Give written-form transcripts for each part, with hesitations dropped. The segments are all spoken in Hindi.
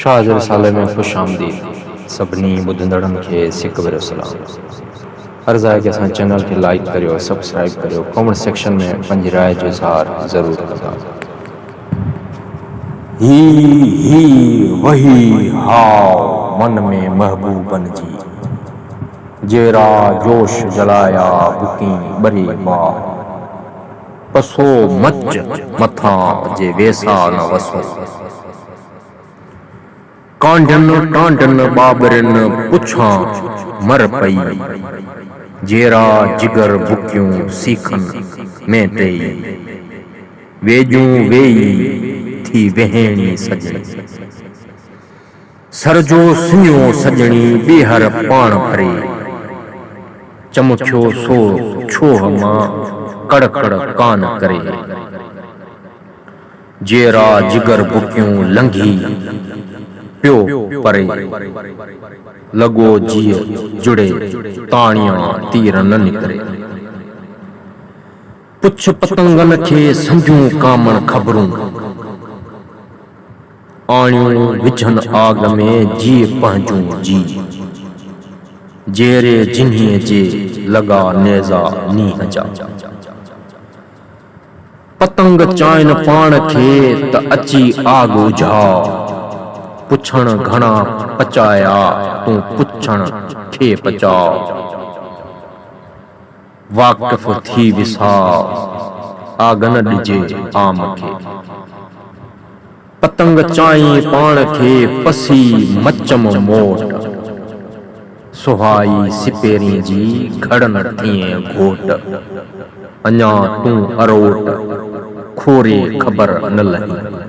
शाह रसाले में खुश आमदीद सभिनी ॿुधंदड़नि खे सिक भरियो सलाम। अर्ज़ु आहे कि असां चैनल खे लाइक करियो, सब्सक्राइब करियो, कमेंट सेक्शन में पंहिंजी राय जो इज़हार ज़रूर कंदा। ही वही हाव मन में महबूबन जी, जेरा जोश जलाया बुकी बरी बार, पसो मच मथा जे वेसा न वसो, कांढन टांडन बाबरन पुछा मर पई, जेरा जिगर बुकियूं सीखन में टई, वेजूं वेई थी वेहणी सजणी, सरजो सुनियो सजणी ॿीहर पाण भरे, चमथियो सो छोह मां कड़कड़ कान करे, जेरा जिगर बुकियूं लंघी प्यो परे, लगो जीअ जुड़े ताणियां तीर न निकरे, पुछ पतंगन खे सम्झूं कामण ख़बरूं, आणियूं विझन आग में जी पंहिंजूं जी, जेरे जिन्हीअ जे लगा नेज़ा नीह जा, पतंग चाइन पाण खे त अची आग उझाव, पुछण घणा पचाया तूं पुछण खे पचाव, वाक़िफ़ थी विसाव आग न ॾिजे आम खे, पतंग चाई पाण खे पसी मचम मोट, सुहाई सिपेरी जी घड़न थिए घोट, अञा तूं अरोट खोरे ख़बर न लही,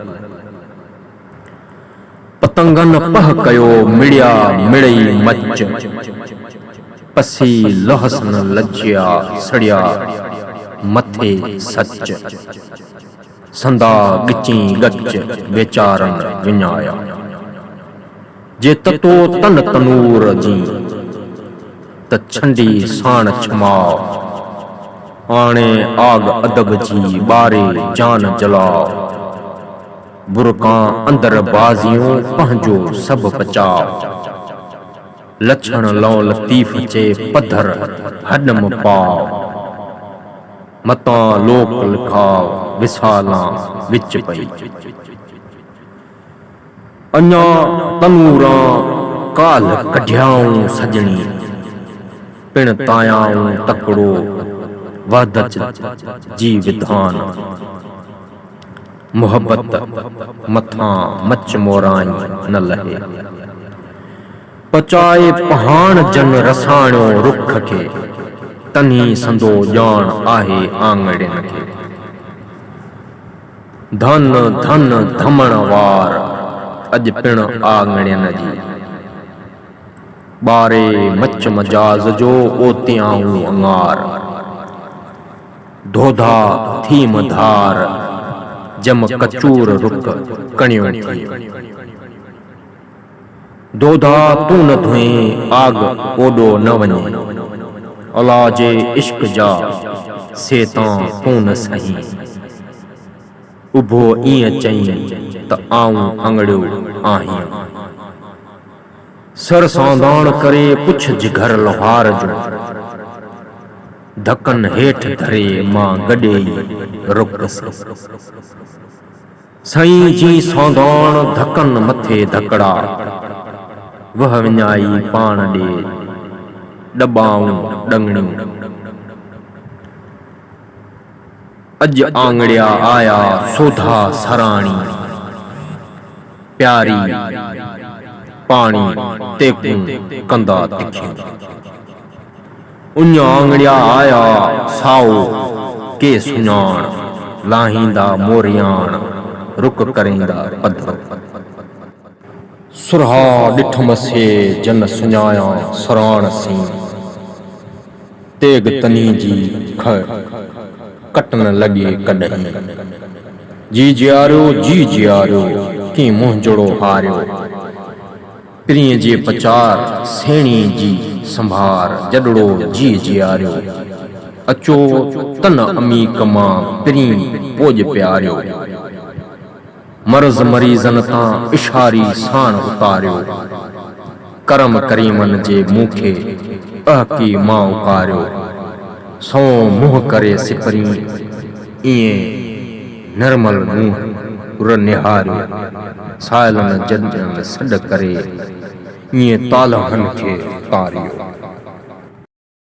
पतंगन पह कयो मिड़िया मिड़ई मच, पसी लहस न लज्जिया सड़िया मथे सच, संदा गिची गच वेचारन विञाया, जे ततो तन तनूर जी त छंडी साण छमाव, आणे आग अदब जी ॿारे जान जलाव, बुरकां अंदर बाज़ियूं पंहिंजो सभु पचाव, लछण लौ लतीफ़ जे पधर हॾम पाव, मतां लोक लिखाव विसालां विच पई, अञा तनूरां काल कढियाऊं सजणी, पिण तायाऊं तकड़ो वहदत जी विधान, मोहब्बत मथां मच मोराई न लहे, पचाए पहाण जन रसाणो रुख खे, तन्ही संदो ॼाण आहे आंगड़िन खे, धन धन धमण वार अॼु पिण आंगड़िन जी, ॿारे मच मजाज़ जो ओतियाऊं अंगार, धोधा थी मधार जम कचूर रुक कणियों थी, दोधा तू न धुए आग ओडो न वञे, अला जे इश्क जा सेतां तू न सही, उभो ईअं चई त आऊं अंगड़ियो आहियां, सर सांदाण करे पुछ जिगर लोहार जो, धकन हेठ धरे मां गॾेई रुक, साईं जी सौंदाण धकन मथे धकड़ा, वह विञाई पाण ॾे ॾॿाऊं ॾंगणियूं, अॼु आंगड़िया आया सोधा सराणी, प्यारी पाणी तेकूं कंदा तिखियूं, उन आंगड़िया आया साओ के सुञाण, लाहींदा मोरियाण रुक करेंदा पधर, सुरहा ॾिठम से जन सुञाया सराण सी, तेग तनी जी ख कटन लॻे कॾहिं, जी जियारियो की मुंहिंजड़ो हारियो, पिरीअ जे पचार सेणी जी संभार जॾड़ो जी जियारियो, अचो तन अमीक मां पिरी पोज प्यारियो, मर्ज़ मरीज़न तां इशारी साण उतारियो, करम करीमन जे मूंखे अहकी मां उकारियो। सो मुंह करे सिपरी इएं निर्मल मुंह उर निहारियो, साइलन जन सॾ करे इएं तालहन खे तारियो।